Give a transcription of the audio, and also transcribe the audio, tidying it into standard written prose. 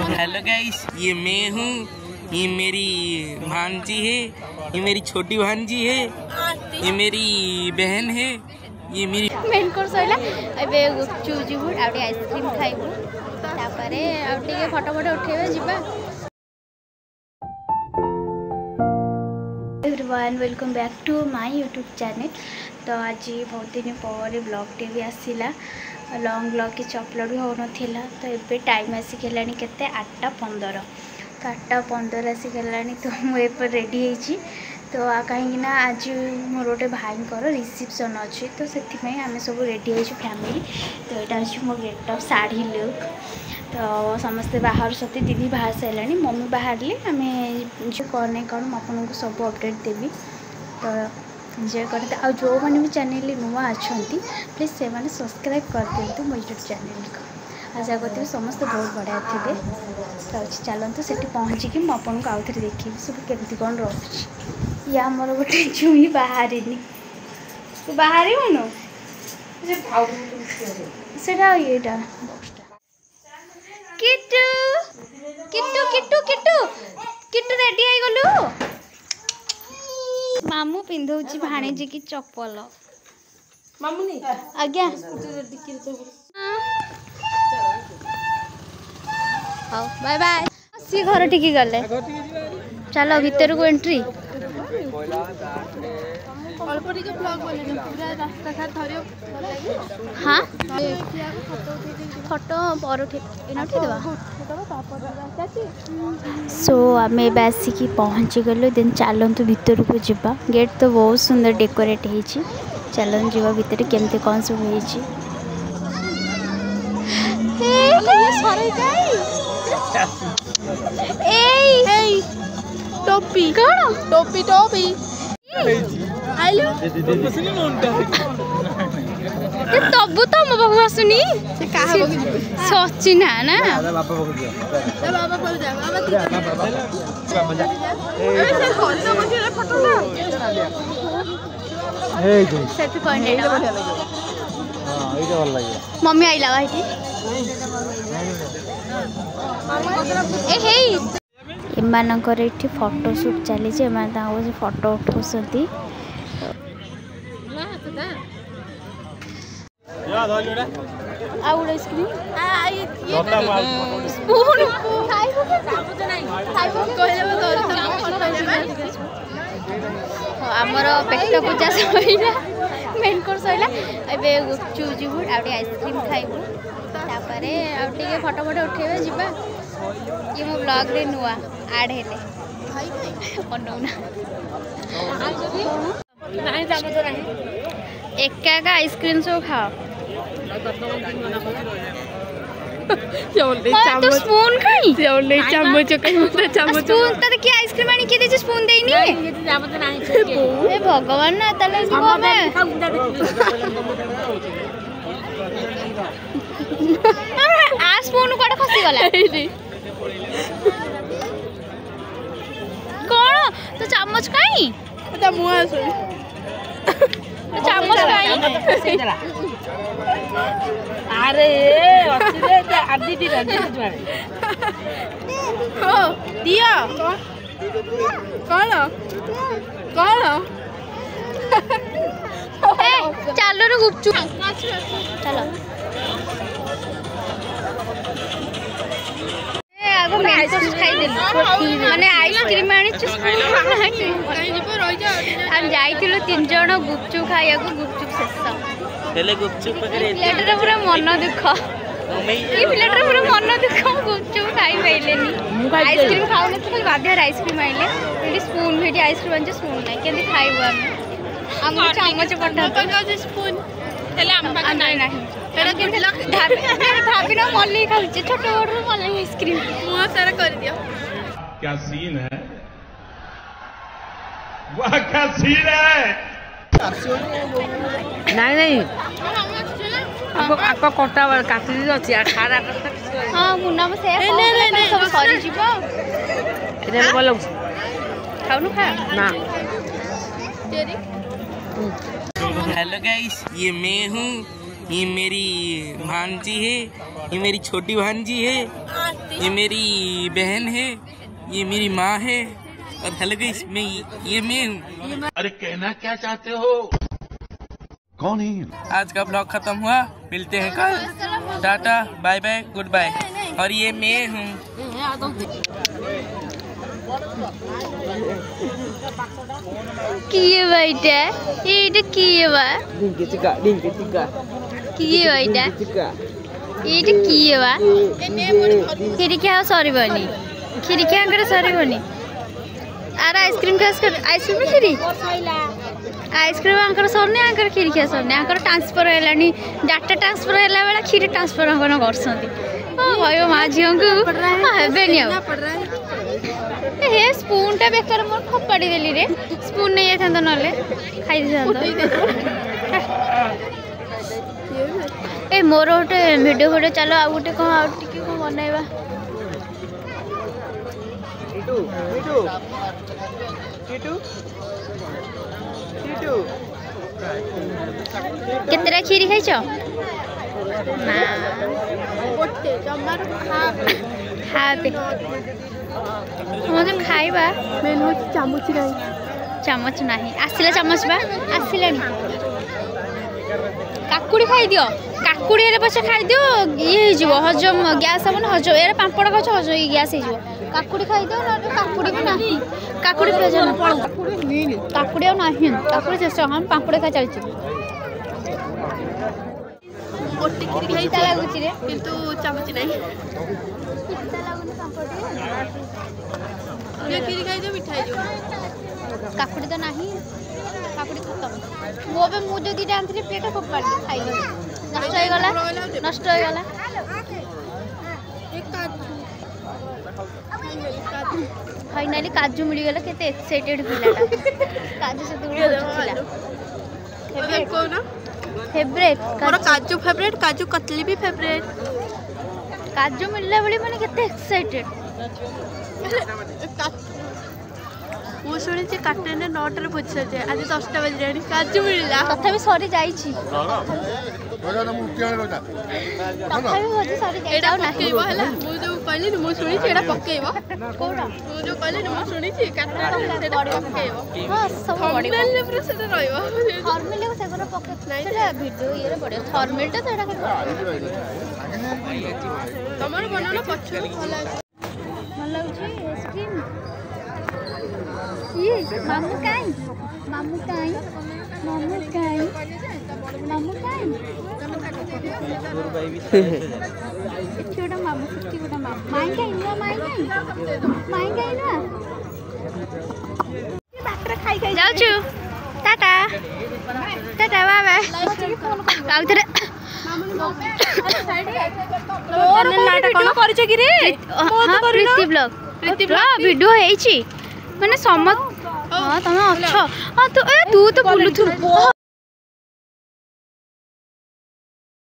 Hello guys, ये मैं हूँ, ये मेरी भांजी है, ये मेरी छोटी भांजी है, ये मेरी बहन है, ये मेरी मेन कोर्स होइला एबे गुपचुप जिबु आउटे आइसक्रीम खाइबु तापरे आउटे फोटो फोटो उठेबे जिबा। Everyone welcome back to my YouTube channel. तो आज बहुत दिन पर ब्लॉगटे भी आसला, लॉन्ग ब्लॉग की अपलोड भी हो नाला। तो ये टाइम आसिकलानी केते 8:15, तो 8:15 आसिकलानी। तो मुझे रेडी होती, तो कहीं आज मोर गोटे भाई रिसेप्शन अच्छी, तो से आम सब रेडी हो फैमिली। तो यहाँ हूँ मो गेटअप साड़ी लुक। तो समस्ते बाहर सती, दीदी बाहर सारे, मम्मी बाहर आम कौन नहीं कौन आपको सब अपडेट देवी। तो एंजॉय करते। आ जो मैंने भी चैनल नुआ अच्छा प्लीज से मैंने सब्सक्राइब कर दिंतु मो यूट्यूब चैनल को। आशा करती समस्ते बहुत बढ़िया थे। तो चलते से पहुँचिकी मुझे आउ थे देखी सब केमती कौन रोचे। या मोर गोटे चुई बाहर तू बाहर मन से ये किट्टू किट्टू किट्टू किट्टू किट्टू रेडी हो गलु। मामू पिंधौची भाणीजी की चप्पल। मामूनी आज्ञा हाँ बाय बाय। सी घर टिकी गले चलो भीतर को एंट्री। हाँ फोटो पर उठेदेवा। सो आम आसिकी पहुँची गलु। देन चलतु भीतर को जावा। गेट तो बहुत सुंदर डेकोरेट होती। चलन जीवा भीतर केमती कौन सब होती। टोपी कौन टोपी टोपी आइलो तबु तो मो पाखु आसुनी सचिना ना मम्मी आइला भाई एमानकर ये फोटो शूट चली फोटो उठाउछंती। आमर पेट पूजा सैला, मेन कोर्स सैला। एबे गुपचुप जिबु आउटे आइसक्रीम खाइबु तापरे आउटे फोटो फोटो उठेबे जिबा। ये मो ब्लॉग रे नुआ ऐड हेले बनौना एका एका आइसक्रीम सब खाओ। तो स्पून खाई चम्मच चम्मच स्पून तो देखिए आइसक्रीम आनी के दे स्पून देनी ए भगवान ना तले जीव हमें आ स्पून कोड खसी गला कौन तो चम्मच खाई तो मुआ चम्मच खाई। अरे आदि दिया कौन कौन चलो रे गुपचुप चलो आगो आइसक्रीम खाई माने आइसक्रीम आनी हम जाइथिलु 3 जण गुपचुप खाइया को गुपचुप शेष हेले गुपचुप प्लेटर पूरा मन दुख ये प्लेटर पूरा मन दुख गुपचुप खाई पाइलेनी आइसक्रीम खाऊ न बाध्य आइसक्रीम आइले ये स्पून भेटी आइसक्रीम आन स्पून नहीं केंदी खाइबो हम चम्मच पटा स्पून हेले हम पाक नहीं तेरा केला भाभी ना मल्ली खाउचे छोट बड़ मल्ली आइसक्रीम मुआ सारा कर दियो। क्या सीन है, वाह क्या सीन है। नहीं नहीं आपको कोटा वाला काटी दी अछि खारा हां मुन्ना में से सब सरी जीवो एने बोलो खाउनु खा ना तेरी। हेलो गाइस, ये मैं हूँ, ये मेरी भांजी है, ये मेरी छोटी भांजी है, ये मेरी बहन है, ये मेरी माँ है और हेलो गाइस मैं ये मैं हूँ। अरे कहना क्या चाहते हो? कौन है? आज का ब्लॉग खत्म हुआ, मिलते हैं कल। Tata bye bye goodbye. और ये मैं हूँ। किए बैठा ये किए बा किए बैठा ये किए बा खिड़किया सरबनी खिड़किया सरबनी आर आइसक्रीम आइसक्रीम खीरी आइसक्रीम आंकर सरने आंकर खिड़किया सरने आंकर ट्रांसफर है डाटा ट्रांसफर है बेला खीरी ट्रांसफर कर कह माँ झील को हेनी हे स्पून टा बेकार मोर फोपाड़ी देली रे स्पून नहीं जाता ना खाई ए मोर गोटे वीडियो फोटो चलो आ गोटे कौन आउ टिके कौन बनैबा केतरा खीरी खाइछ ना गोटे जमार हाबे मुझे खाइबा मेनू चामच नहीं आसला चामच बा आसला काकुड़ी खाई दियो काकुड़ी रे पछे खाई दियो ये हो हजम गैस हमन हजम ए पांपड़ खाछ हजम ये गैस हो काकुड़ी खाई दियो ना काकुड़ी भी नहीं काकुड़ी प्याज ना काकुड़ी और नहीं काकुड़ी से हम पांपड़ खा चलची गोटी खीरी खाई लागुची रे किंतु चामच नहीं खीरी खाई दो मिठाई जो काकुड़ी तो नहीं काकुड़ी खत्म मो बे मु जो दीटा आंथि प्लेट फोपाड़ी खाई नष्ट हो गला फाइनली काजू मिल गला केते एक्साइटेड पिलाटा काजू से दूर फेवरेट कोना फेवरेट मोर काजू फेवरेट काजू कतली भी फेवरेट काजू मिलला बड़ी माने केते एक्साइटेड ମୁଁ ଶୁଣିଛି କାଟେନେ 9ଟାରେ ପହଞ୍ଚିଛେ ଆଜି 10ଟା ବାଜିଲାଣି କାଜୁ ମିଳିଲା ତଥାପି ସରି ଯାଇଛି ତଥାପି ବୋଧେ ସରି ଯାଇଛି ଏଇଟା ପକେଇବ ହେଲା ମୁଁ ଯୋଉ କହିଲିନି ମୁଁ ଶୁଣିଛି ଏଇଟା ପକେଇବ କୋଉଟା ମୁଁ ଯୋଉ କହିଲିନି ମୁଁ ଶୁଣିଛି କାଟେନେ ସେଟା ପକେଇବ ହଁ ସବୁ ଥର୍ମାଲରେ ପୁରା ସେଟା ରହିବ ଥର୍ମାଲରେ ସେଗୁରା ପକେଇ ନାହିଁ ସେଟା ଭିଡିଓ ଇଏରେ ପଡିବ ଥର୍ମାଲଟା ତ ଏଟା ତମର ବନାନ ପଛରୁ ଭଲ ଲାଗୁଛି ଆଇସ୍କ୍ରିମ୍ ये मामू काई मामू काई मामू काई मामू काई छोटा मामू किती छोटा मामू माई काई ना माई काई ना बाकरा खाई खाई जाउछु टाटा टाटा बाय बाय आउथरे मोर नाटा कोन करछ कि रे प्रीति ब्लॉग वीडियो हेछि माने समत हां तमे अच्छा हां तो तू तो बुलुथु